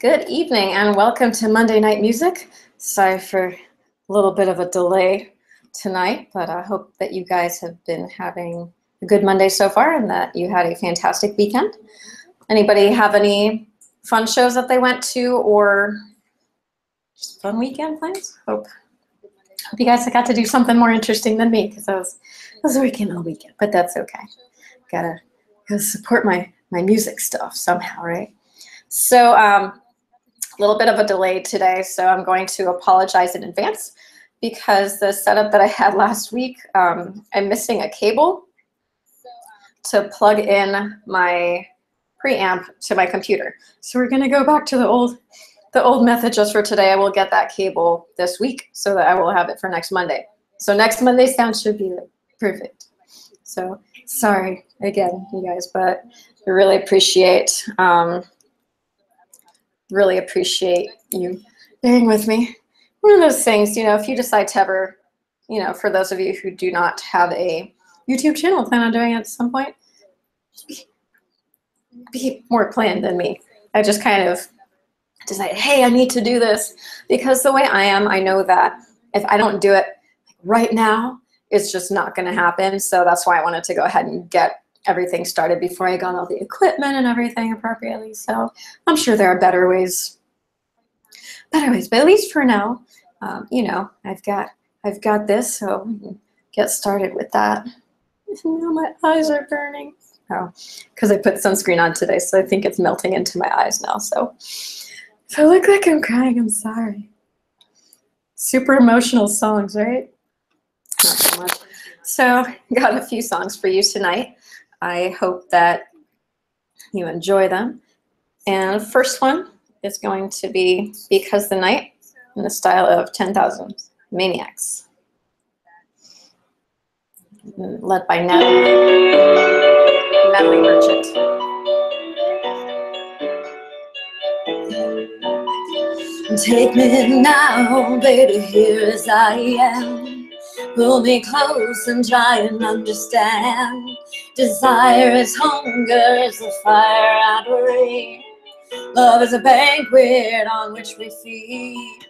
Good evening and welcome to Monday Night Music. Sorry for a little bit of a delay tonight, but I hope that you guys have been having a good Monday so far and that you had a fantastic weekend. Anybody have any fun shows that they went to or just fun weekend plans? Hope you guys got to do something more interesting than me because I was working all weekend, but that's okay. Gotta support my music stuff somehow, right? So a little bit of a delay today, so I'm going to apologize in advance because the setup that I had last week, I'm missing a cable to plug in my preamp to my computer. So we're gonna go back to the old method just for today. I will get that cable this week so that I will have it for next Monday. So next Monday's sound should be perfect. So sorry again, you guys, but I really appreciate you bearing with me. One of those things, you know, if you decide to ever, you know, for those of you who do not have a YouTube channel, plan on doing it at some point, be more planned than me. I just kind of decided, hey, I need to do this because the way I am, I know that if I don't do it right now, it's just not going to happen. So that's why I wanted to go ahead and get everything started before I got all the equipment and everything appropriately. So I'm sure there are better ways. But at least for now, you know, I've got this, so we can get started with that. Now my eyes are burning. Oh, because I put sunscreen on today, so I think it's melting into my eyes now. So if I look like I'm crying, I'm sorry. Super emotional songs, right? Not so much. So got a few songs for you tonight. I hope that you enjoy them. And the first one is going to be Because the Night in the style of 10,000 Maniacs, led by Medley Merchant. Take me now, baby, here as I am. Pull me close and try and understand. Desire is hunger, is the fire I breathe. Love is a banquet on which we feed.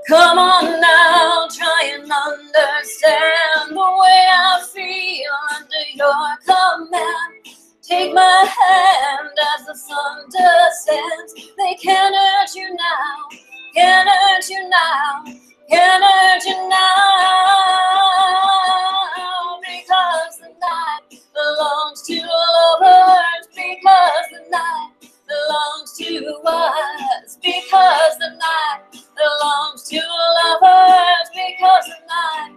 Come on now, try and understand the way I feel under your command. Take my hand as the sun descends. They can't hurt you now, can't hurt you now, can't hurt you now. Because the night belongs to lovers. Because the night belongs to us. Because the night belongs to lovers. Because the night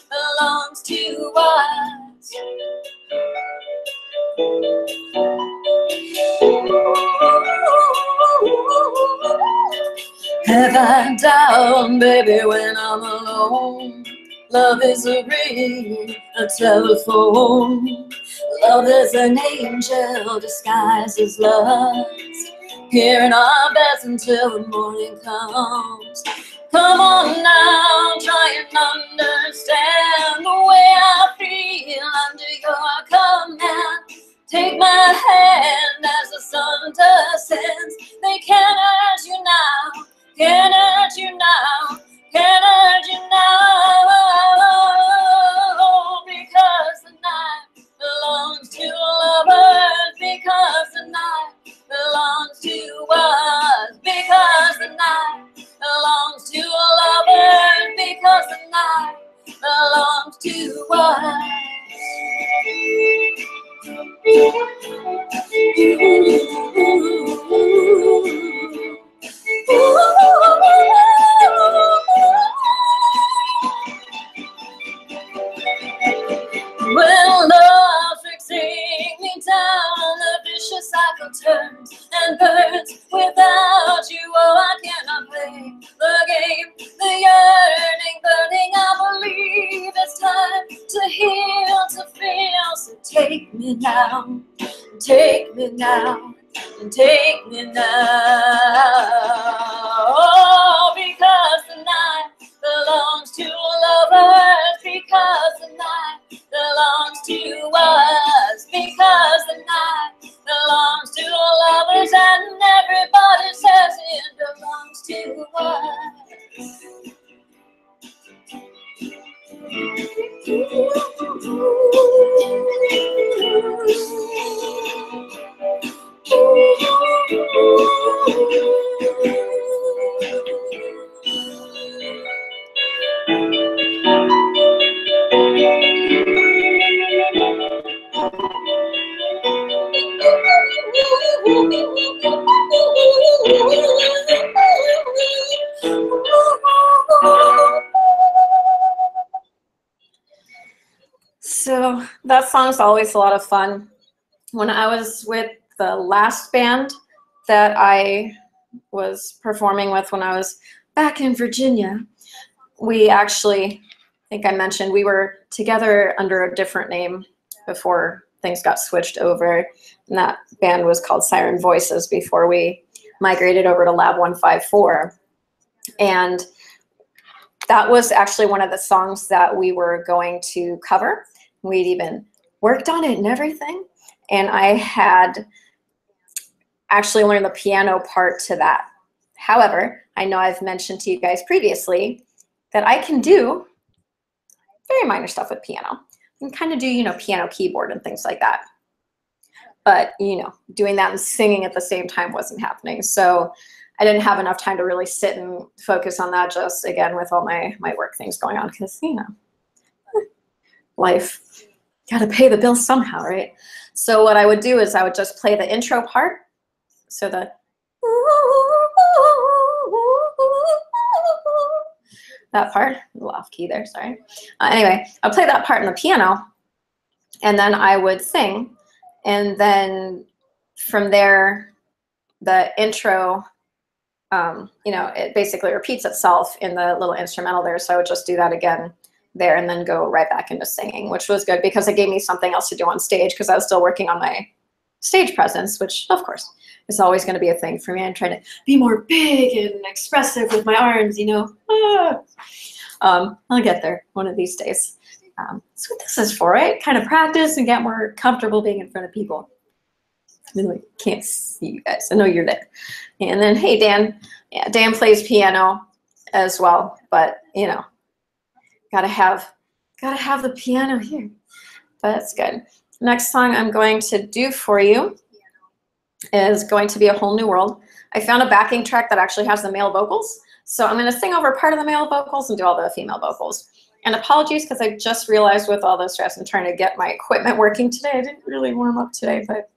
belongs to us. Have I down, baby, when I'm alone? Love is a ring, a telephone. Love is an angel disguised as lust. Here in our beds until the morning comes. Come on now, try and understand the way I feel under your command. Take my hand as the sun descends. They can't hurt you now, can't hurt you now, can't hurt you now. Because the night belongs to lovers. Because the night belongs to us. Because the night belongs to lovers. Because the night belongs to us. When love fixing me down, the vicious cycle turns and burns. Without you, oh, I cannot play the game. The yearning, burning, I believe it's time to heal, to feel. So take me now, take me now, and take me now. Oh, because the night belongs to lovers. Because the night belongs to us. Because the night belongs to lovers, and everybody says it So that song's always a lot of fun. When I was with the last band that I was performing with when I was back in Virginia, we actually, I think I mentioned, we were together under a different name before things got switched over. And that band was called Siren Voices before we migrated over to Lab 154. And that was actually one of the songs that we were going to cover. We'd even worked on it and everything. And I had actually learned the piano part to that. However, I know I've mentioned to you guys previously that I can do very minor stuff with piano. I can kind of do, you know, piano keyboard and things like that. But, you know, doing that and singing at the same time wasn't happening. So I didn't have enough time to really sit and focus on that, just, again, with all my work things going on, because, you know, life, got to pay the bills somehow, right? So what I would do is I would just play the intro part. So the that part, a little off key there, sorry. Anyway, I'll play that part on the piano, and then I would sing, and then from there, the intro, you know, it basically repeats itself in the little instrumental there, so I would just do that again there and then go right back into singing, which was good because it gave me something else to do on stage because I was still working on my stage presence, which, of course, is always going to be a thing for me. I'm trying to be more big and expressive with my arms, you know. I'll get there one of these days. That's what this is for, right? Kind of practice and get more comfortable being in front of people. I really can't see you guys. I know you're there. And then, hey, Dan. Yeah, Dan plays piano as well, but, you know, gotta have the piano here. But that's good. Next song I'm going to do for you is going to be A Whole New World. I found a backing track that actually has the male vocals. So I'm going to sing over part of the male vocals and do all the female vocals. And apologies, because I just realized with all the stress and trying to get my equipment working today, I didn't really warm up today, but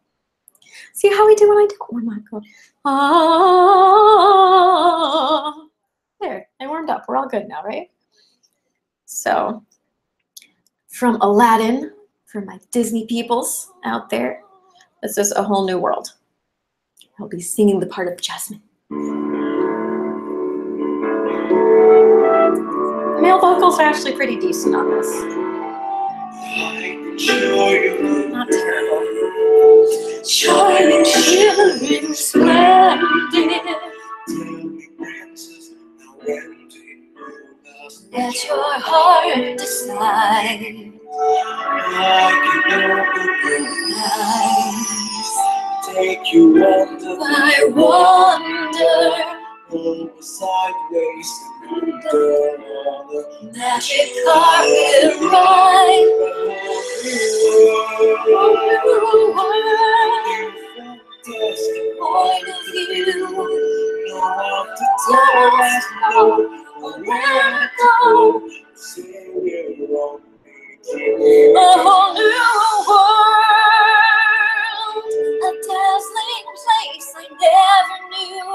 see how we do when I don't warm up. Go, ah. There, I warmed up. We're all good now, right? So from Aladdin, for my Disney peoples out there, this is A Whole New World. I'll be singing the part of Jasmine. The male vocals are actually pretty decent on this. Not terrible. Shining, shimmering, splendid. Let your heart decide. Take you wonder by wonder, over sideways and under. Magic carpet ride. Point of view, no one to tell us no, or where to go. A whole new world, a dazzling place I never knew.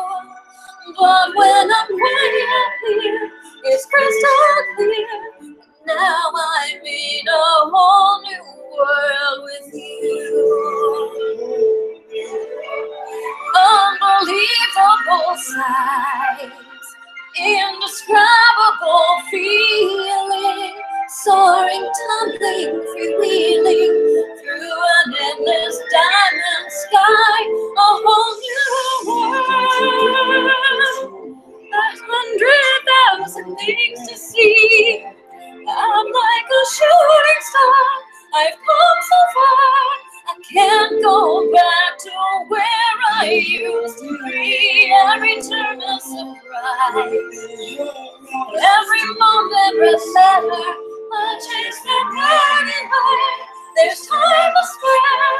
But when I'm way up here, it's crystal clear. Now I'm in a whole new world with you. Unbelievable sights, indescribable feeling, soaring, tumbling, freewheeling through an endless diamond sky. A whole new world, 100,000 things to see. I'm like a shooting star, I've come so far. I can't go back to where I used to be. Every turn a surprise, every moment a better. I chase that burning high. There's time to spare.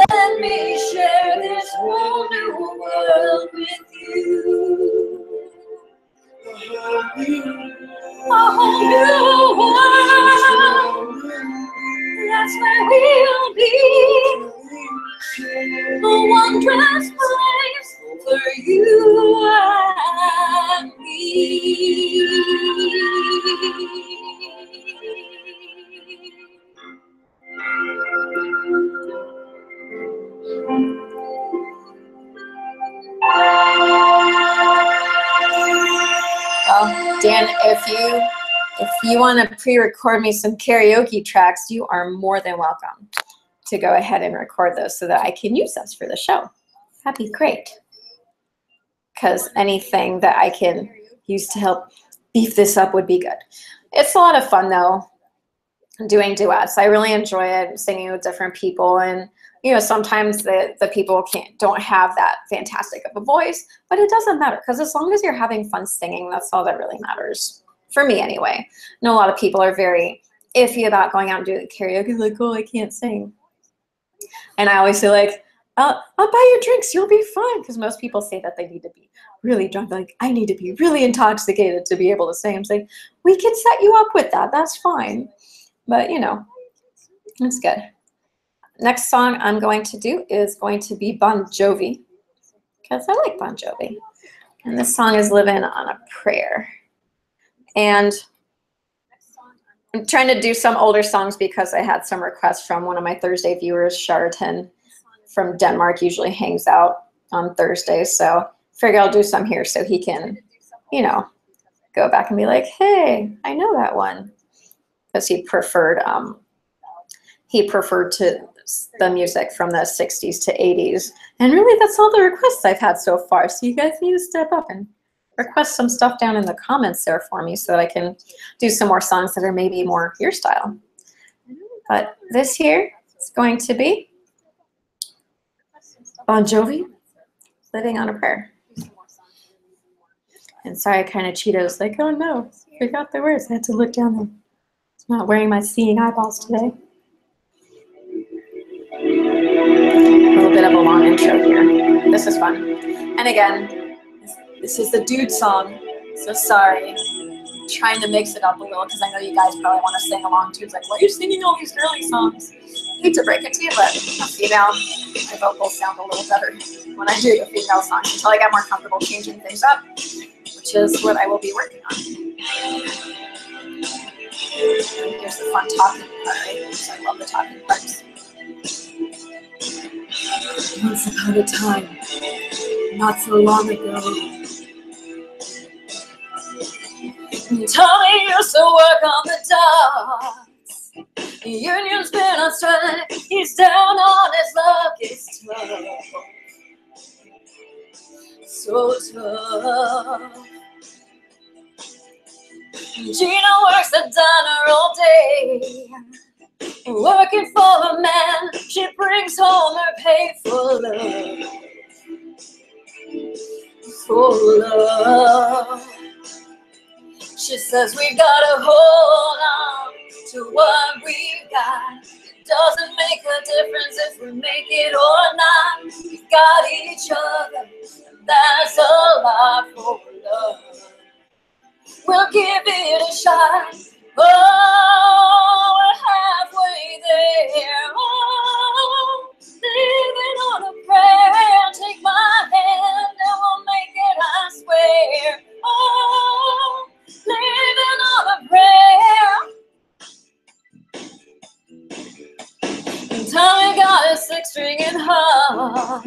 Let me share this whole new world with you. A whole new world. That's where we'll be. A wondrous place for you and me. Well, Dan, if you want to pre-record me some karaoke tracks, you are more than welcome to go ahead and record those so that I can use those for the show. That'd be great. Because anything that I can use to help beef this up would be good. It's a lot of fun though, doing duets. I really enjoy it, singing with different people, and you know, sometimes the people don't have that fantastic of a voice, but it doesn't matter, because as long as you're having fun singing, that's all that really matters. For me anyway. I know a lot of people are very iffy about going out and doing karaoke, like, oh, I can't sing. And I always say, like, I'll buy you drinks, you'll be fine. Because most people say that they need to be really drunk. Like, I need to be really intoxicated to be able to sing. I'm saying, we can set you up with that. That's fine. But, you know, it's good. Next song I'm going to do is going to be Bon Jovi. Because I like Bon Jovi. And this song is Livin' on a Prayer. And I'm trying to do some older songs because I had some requests from one of my Thursday viewers, Charlatan from Denmark, usually hangs out on Thursdays. So I figure I'll do some here so he can, you know, go back and be like, hey, I know that one. Because he preferred to the music from the 60s to 80s. And really, that's all the requests I've had so far. So you guys need to step up and request some stuff down in the comments there for me so that I can do some more songs that are maybe more your style. But this here is going to be Bon Jovi, Living on a Prayer. And sorry, I kind of cheated. I was like, oh no, forgot the words. I had to look down there. I'm not wearing my seeing eyeballs today. A little bit of a long intro here. This is fun. And again, this is the dude song, so sorry. I'm trying to mix it up a little because I know you guys probably want to sing along too. It's like, why are you singing all these girly songs? I hate to break it to you, but I'm female. My vocals sound a little better when I do the female songs until I get more comfortable changing things up, which is what I will be working on. Here's the fun talking part, right? Because I love the talking parts. Once upon a time, not so long ago, Tommy used to work on the docks. The union's been on strike. He's down on his luck. It's tough, so tough. Gina works the diner all day, working for a man. She brings home her pay for love, for love. She says we gotta hold on to what we've got. It doesn't make a difference if we make it or not. We've got each other, and that's a lot for love. We'll give it a shot. Oh, we're halfway there. Oh, living on a prayer. Take my hand and we'll make it, I swear. Oh, living on a prayer. And Tommy got a six-string in heart.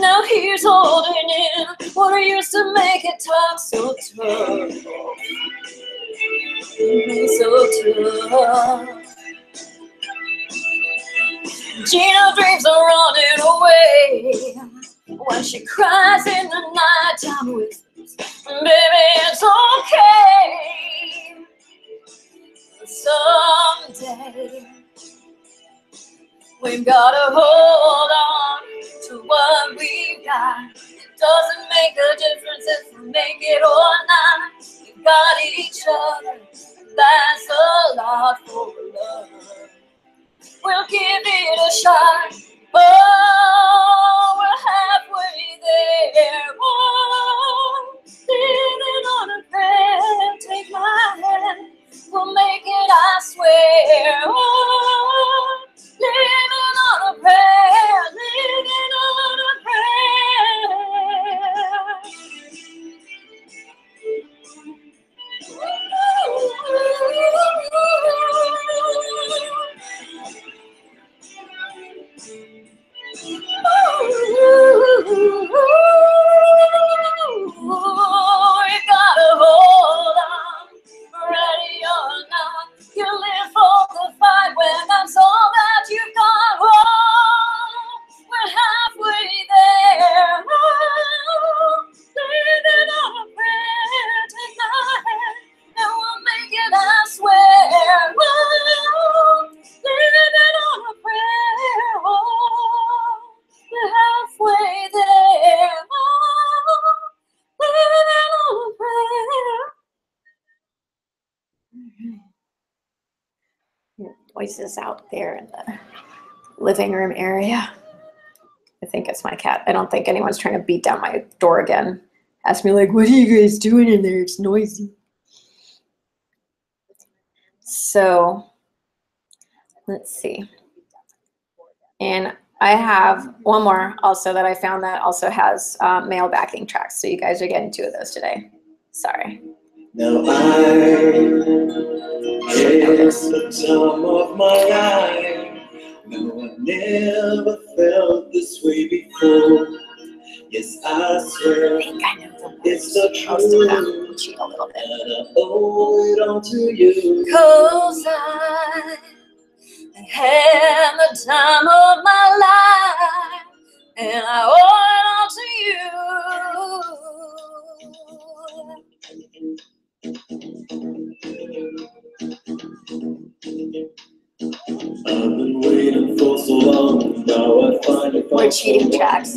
Now he's holding in what he used to make it talk so tough. So tough. Gina dreams of running away when she cries in the night time with, baby, it's okay. Someday we've gotta hold on to what we've got. It doesn't make a difference if we make it or not. We've got each other, that's a lot for love. We'll give it a shot. Oh, we're halfway noises out there in the living room area. I think it's my cat. I don't think anyone's trying to beat down my door again. Ask me like, what are you guys doing in there? It's noisy. So let's see. And I have one more also that I found that also has male backing tracks. So you guys are getting 2 of those today. Sorry. Now I guess the time of my life. No, I never felt this way before. Yes, I swear I think I know the it's the truth. Cheat a little bit. And I owe it all to you. 'Cause I had the time of my life, and I owe it all to you. I've been waiting for so long, now I finally found. We're cheating tracks.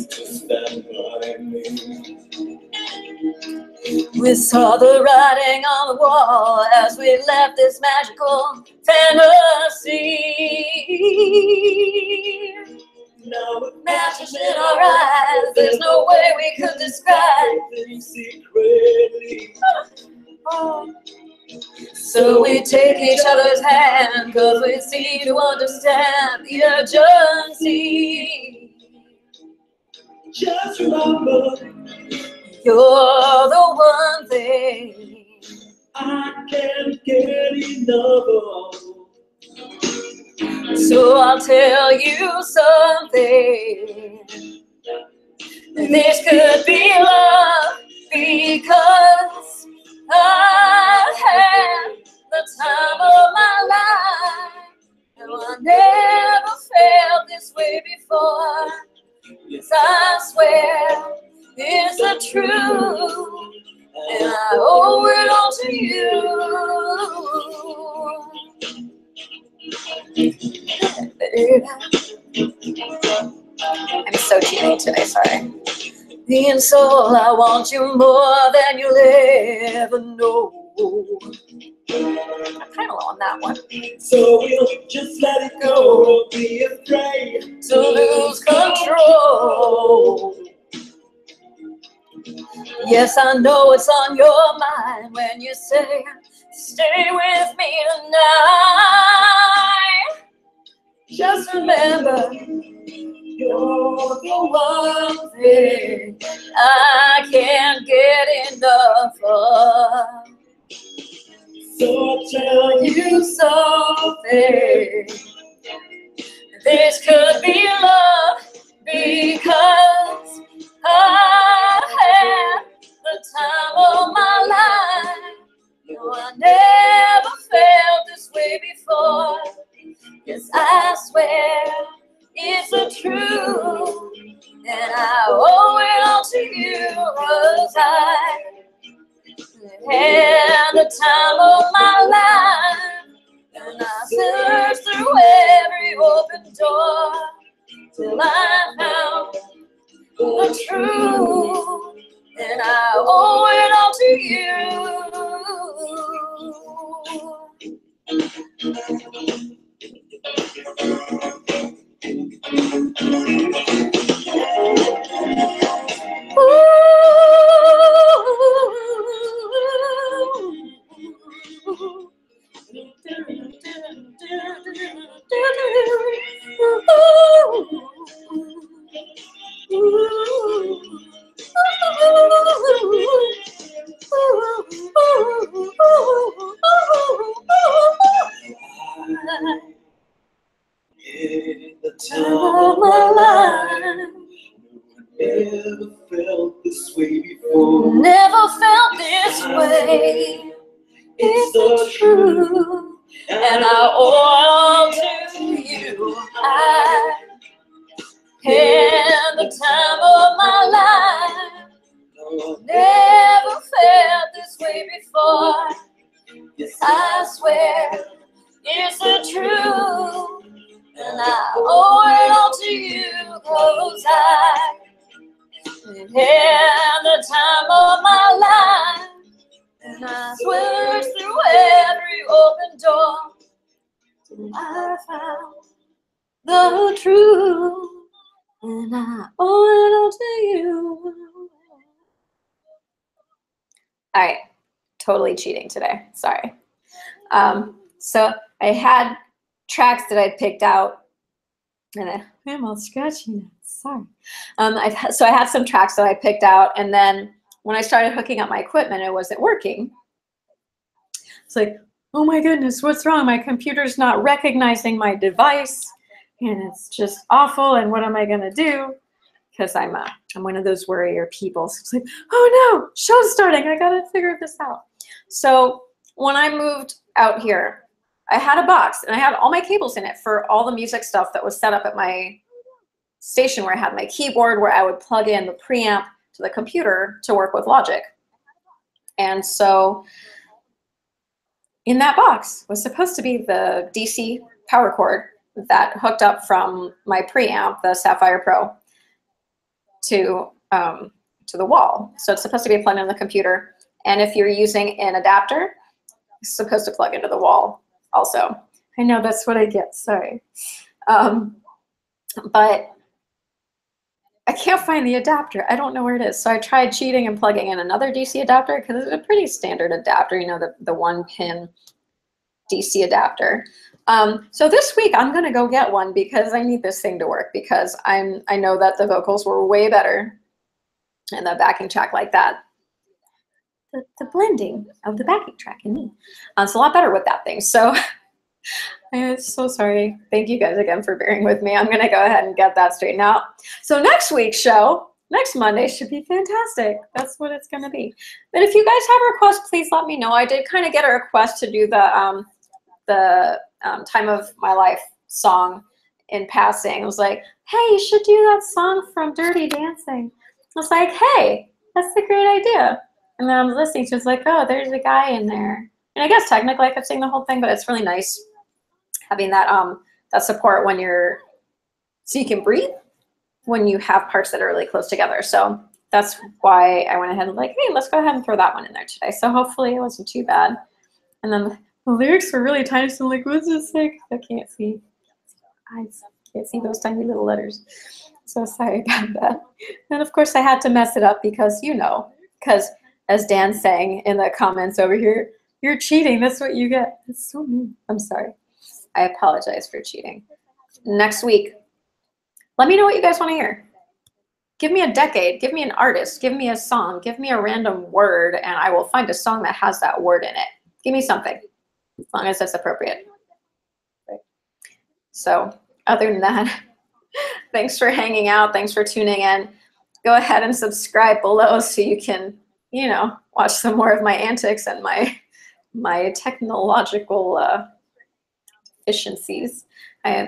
We saw the writing on the wall as we left this magical fantasy. Now with Matches in our eyes, there's no way we could describe. Secretly. So we take each other's hand, 'cause we seem to understand the urgency. Just remember, You're the one thing I can't get enough of. So I'll tell you something. This could be love, because I had the time of my life. No, I never felt this way before. Yes, I swear it's the truth, and I owe it all to you. I'm so cheating today, sorry. In soul, I want you more than you'll ever know. I'm kind of low on that one. So we'll just let it go. Don't be afraid To lose control. Yes, I know it's on your mind when you say, stay with me tonight. Just remember, you're the one thing I can't get enough of. So I'll tell You something. This could be love, because I had the time of my life. No, I never felt this way before. Yes, I swear it's the truth, and I owe it all to you, 'cause I had the time of my life, and I searched through every open door till I found the truth, and I owe it all to you. in the time of my life. Never felt this way before. Never felt this way. It's the truth, and I owe it all to you. I had the time of my life. Never felt this way before. Yes, I swear it's the truth, and I owe it all to you, 'cause I had the time of my life, and I searched through every open door till I found the truth, and I owe it all to you. All right, totally cheating today, sorry. So I had tracks that I picked out, and I'm all scratchy now, sorry. So I had some tracks that I picked out, and then when I started hooking up my equipment, it wasn't working. It's like, oh my goodness, what's wrong? My computer's not recognizing my device, and it's just awful, and what am I gonna do? Because I'm one of those worrier people. So it's like, oh no, show's starting, I gotta figure this out. So when I moved out here, I had a box and I had all my cables in it for all the music stuff that was set up at my station, where I had my keyboard, where I would plug in the preamp to the computer to work with Logic. And so in that box was supposed to be the DC power cord that hooked up from my preamp, the Sapphire Pro, to the wall. So it's supposed to be plugged in the computer. And if you're using an adapter, it's supposed to plug into the wall also. I know that's what I get, sorry. But I can't find the adapter. I don't know where it is. So I tried cheating and plugging in another DC adapter, because it's a pretty standard adapter, you know, the 1-pin DC adapter. So this week I'm gonna go get one, because I need this thing to work, because I know that the vocals were way better and the backing track like that. The blending of the backing track and me. It's a lot better with that thing. So I'm so sorry. Thank you guys again for bearing with me. I'm gonna go ahead and get that straightened out. So next week's show, next Monday, should be fantastic. That's what it's gonna be. But if you guys have requests, please let me know. I did kind of get a request to do the Time of My Life song in passing. It was like, hey, you should do that song from Dirty Dancing. I was like, hey, that's a great idea. And then I was listening to it, was like, oh, there's a guy in there. And I guess technically I could sing the whole thing, but it's really nice having that that support when you're, so you can breathe when you have parts that are really close together. So that's why I went ahead and like, hey, let's go ahead and throw that one in there today. So hopefully it wasn't too bad. And then the lyrics were really tiny, so I'm like, what's this like? I can't see. I can't see those tiny little letters. So sorry about that. And of course I had to mess it up, because you know, because as Dan's saying in the comments over here, you're cheating, that's what you get. It's so mean. I'm sorry. I apologize for cheating. Next week, let me know what you guys want to hear. Give me a decade, give me an artist, give me a song, give me a random word, and I will find a song that has that word in it. Give me something, as long as it's appropriate. Right. So other than that, thanks for hanging out. Thanks for tuning in. Go ahead and subscribe below so you can, you know, watch some more of my antics and my technological efficiencies.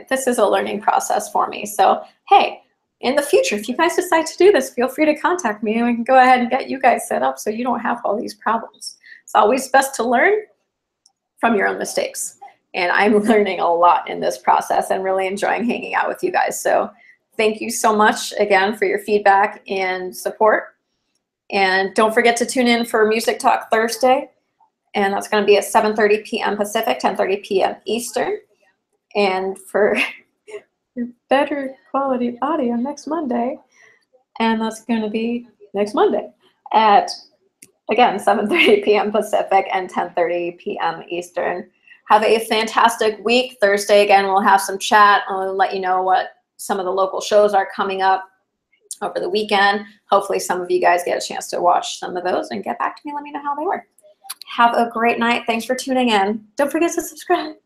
This is a learning process for me. So, hey, in the future, if you guys decide to do this, feel free to contact me and we can go ahead and get you guys set up so you don't have all these problems. It's always best to learn from your own mistakes. And I'm learning a lot in this process and really enjoying hanging out with you guys. So thank you so much again for your feedback and support. And don't forget to tune in for Music Talk Thursday. And that's going to be at 7:30 p.m. Pacific, 10:30 p.m. Eastern. And for better quality audio next Monday. And that's going to be next Monday at, again, 7:30 p.m. Pacific and 10:30 p.m. Eastern. Have a fantastic week. Thursday, again, we'll have some chat. I'll let you know what some of the local shows are coming up over the weekend. Hopefully some of you guys get a chance to watch some of those and get back to me. Let me know how they were. Have a great night. Thanks for tuning in. Don't forget to subscribe.